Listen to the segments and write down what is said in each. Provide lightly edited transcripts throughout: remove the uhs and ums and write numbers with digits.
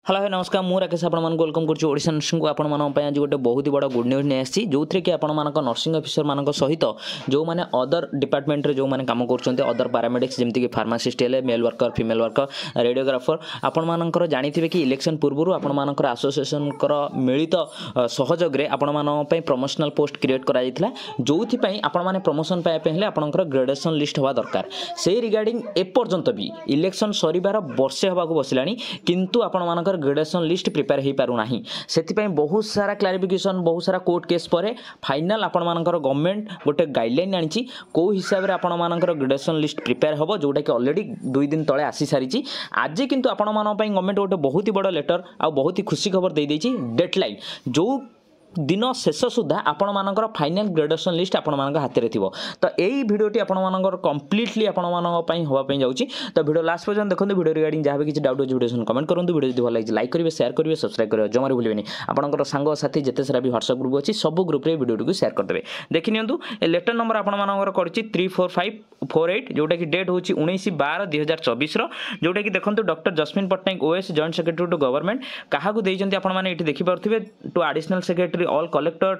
Hello है नमस्कार मु राकेश आपण वेलकम करछु ओडिशा नर्सिंग को आपण आज गोटे बहुत बड़ा गुड न्यूज नहीं आसी जो थी कि आपण नर्सिंग ऑफिसर मान सहित जो मैंने अदर डिपार्टमेंट रे जो मैंने काम कर अदर पैरामेडिक्स जमती कि फार्मासिस्ट है male worker female worker radiographer आपण मानकर जानिथिबे कि इलेक्शन पूर्व आपण मानकर एसोसिएशन मिलित सहयोग रे आपण मान प्रमोशनल पोस्ट क्रिएट करा जायतिला जोथि पई आपण माने प्रमोशन पाए पहले आपनकर ग्रेडेशन लिस्ट हवा दरकार से रिगार्डिंग एपर्यंत भी इलेक्शन सरीबार वर्षे हवा को बसिलानी किंतु आपण मानकर ग्रेडेशन लिस्ट प्रिपेयर हो पारु नाही सेति बहुत सारा क्लारिफिकेशन बहुत सारा कोर्ट केस पर फाइनल आपण मानकर गवर्नमेंट गोटे गाइडलाइन आनी को हिसाब से आपण मानकर ग्रेडेशन लिस्ट प्रिपेयर हम जोटा कि ऑलरेडी 2 दिन तले आसी सारी आज किंतु आपण मान गवर्नमेंट गोटे बहुत ही बड़ लेटर आ बहुत ही खुशी खबर दे देछि डेडलाइन जो दिन शेष सुधा आपण मानकर फाइनल ग्रेडेशन लिस्ट आपण मानक हाथ में थिबो तो यही वीडियोटी आपण मानकर कंप्लीटली आपण मानक पई होवा पई जाउची तो वीडियो लास्ट पर्यंत देखंतु वीडियो रिगार्डिंग जहाँ भी किसी डाउट हो वीडियो कमेंट करंतु वीडियो जदि भल लागे लाइक करिवे शेयर करिवे सब्सक्राइब करिवे जमार भूलिबेनी आपनकर सांग साथी जते सारा भी व्हाट्सएप ग्रुप अछि सब ग्रुप रे वीडियो को शेयर कर देबे देखि नियंतु ए लेटर नंबर आपण मानकर करछि 34548 जोटा कि डेट होछि 19/12/2024 रो जोटा कि देखंतु doctor Jasmin Patnaik OS joint secretary to government काहा को देइजंती आपण माने एठी देखि परथिबे to additional secretary all collector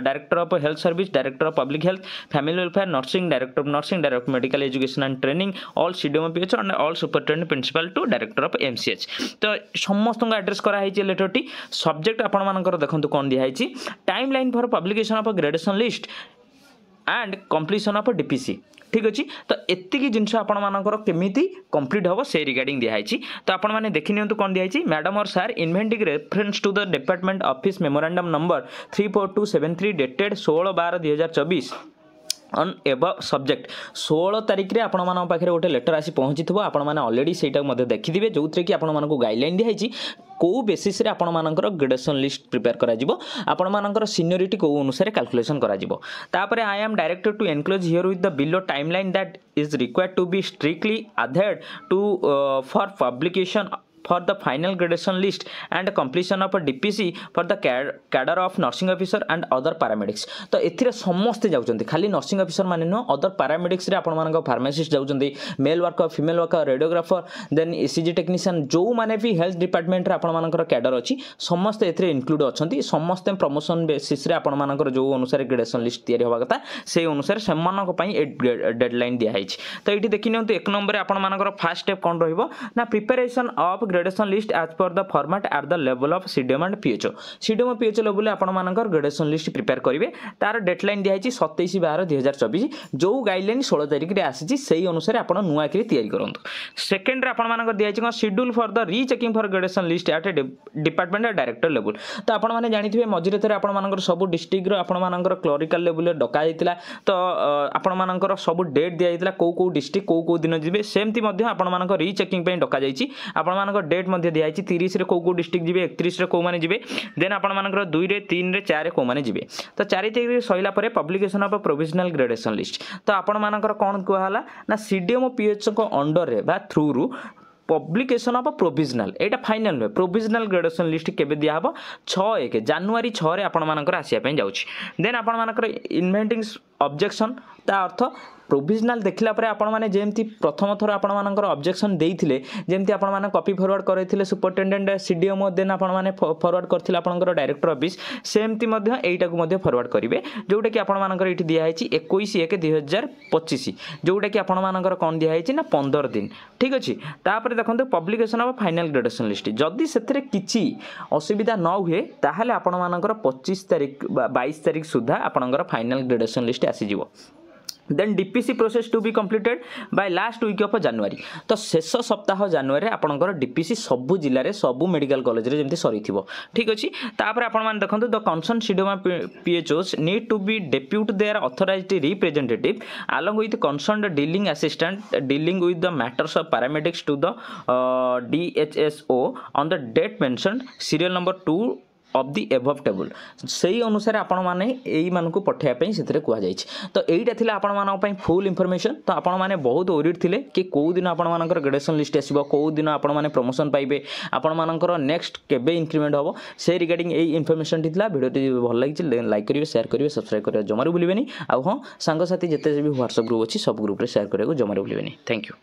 director of health service director of public health family welfare nursing director medical education and training all CDMO PH and all superintendent principal to director of MCH तो समस्त address करा है letter T subject आपण मानकर देखंतु कोन दिया है timeline for publication of gradation list and completion of DPC ठीक अच्छे तो एतिकी जिनस आपर केमिति कंप्लीट हम से रिगार्डिंग दिखाई तो आपण मैंने देखी नियंतु कौन दिखाई मैडम और sir inviting reference to the department office memorandum number 34273 dated 16/12/2024 on above subject 16 तारिख रे आपण मानक पाखरे गोटे लेटर आसी पहुंची थबो आपण माने ऑलरेडी सेटा मध्ये देखिदिबे जोथरे कि आपण मानक गाइडलाइन दिहाइची को बेसिस रे आपण मानकर ग्रेडेशन लिस्ट प्रिपेयर करा जिवो आपण मानकर सीनियरिटी को अनुसार कैलकुलेशन करा जिवो तापरे I am directed to enclose herewith the below timeline that is required to be strictly adhered to for publication for the final gradation list and completion of a DPC for the cadre of nursing officer and other paramedics तो एथिरे समस्त जाउचंती खाली nursing officer माने न other paramedics रे आपण मानक pharmacist जाउचंती male worker female worker radiographer then ECG technician जो माने भी हेल्थ डिपार्टमेंट रे आपण मानकर कैडर अछि समस्त एथिरे इंक्लूड अछंती समस्त प्रमोशन बेसिस रे आपण मानकर जो अनुसार ग्रेडेशन लिस्ट तयारी होबा कथा से अनुसार सेमानक पई डेडलाइन दिया है तो एठी देखि नियंतु एक नंबर रे आपण मानकर फर्स्ट स्टेप कोन रहइबो ना preparation of gradation list as per the format at the level of CDM and PHO level आपण मानकर ग्रेडेशन लिस्ट प्रिपेयर करिवे तार डेडलाइन दिया है 27/12/2024 जो गाइडलाइन 16 तारिख रे आसी सेही अनुसार आपण नुआ करी तयारी करंतु सेकंड रे आपण मानकर दिया है schedule for the rechecking for gradation list at department director level तो आपण माने जानिथिबे मझिरे थरे आपण मानकर सब डिस्ट्रिक्ट रो आपण मानकर क्लरिकल लेवल रे डका जायतिला तो आपण मानकर सब डेट दिया जायतिला को डिस्ट्रिक्ट को दिन जिवे सेमती मध्ये आपण मानकर रीचेकिंग पे डका जायछि आपण मानकर डेट मध्ये दिया है 30 रे को डिस्ट्रिक्ट जिवे 31 रे को माने जिवे देन आपण मानकर 2 रे 3 रे 4 रे को माने जिवे तो 4 तारिख रे सइला परे publication of provisional gradation list तो आपण मानकर कोन कहला ना सीडीएमओ पीएचओ को अंडर रे बा थ्रू रु publication of provisional Etah final नुहे प्रोविजनल ग्रेडेशन लिस्ट केबे दिया हबो 6 जानुआरी 6 रे आपण मानकर आसिया पे जाउछि देन आपण मानकर इन्वेंटिंग ऑब्जेक्शन ता अर्थ प्रोविजनल देखला परे आपण माने जेमती प्रथम थर आपण मानकर ऑब्जेक्शन देइथिले जेमती आपण माने कॉपी फॉरवर्ड करैथिले सुपरिटेंडेंट सीडीएमओ देन आपण माने फॉरवर्ड करथिले आपणकर डायरेक्टर ऑफिस सेमती मध्ये एटा को मध्ये फॉरवर्ड करिवे जोटा कि आपण मानकर एठी दिया हैछि 21/1/2025 जोटा कि आपण मानकर कोन दिया हैछि ना 15 दिन ठीक अछि तापर देखंतु publication of final gradation list जदी सेथरे किछि असुविधा न हुए ताहाले आपण मानकर 25 तारिख 22 तारिख सुधा आपणकर फाइनल ग्रेडेशन लिस्ट आसी जिवो then DPC process to be completed by last week of January तो शेष सप्ताह जनवरी आपनकर डीपीसी सबु जिल्ला रे सबु मेडिकल कॉलेज रे जेमति सरीथिबो ठीक अछि तापर आपण मान देखंतु the concern CDMO PHOs need to be depute their authorised representative along with concerned dealing assistant dealing with the matters of paramedics to the DHSO on the date mentioned serial number 2 of the above table सही अनुसार आपण माने एई मान को पठिया पई सेतरे कुआ जाईछ तो एईटा थिला आपण मान पई फुल इंफॉर्मेशन तो आपण माने बहुत ओरिड थिले कि को दिन आपण मानकर ग्रेडेशन लिस्ट आसीबो को दिन आपण माने प्रमोशन पाइबे आपण मानकर नेक्स्ट केबे इंक्रीमेंट होबो से रिगार्डिंग एई इंफॉर्मेशन थिला वीडियो भल लागिछ लाइक करिवे शेयर करिवे सब्सक्राइब करिवे जमारे भूलिबेनी आ हां संग साथी जते भी व्हाट्सएप ग्रुप अछि सब ग्रुप रे शेयर करिवे जमारे भूलिबेनी थैंक यू।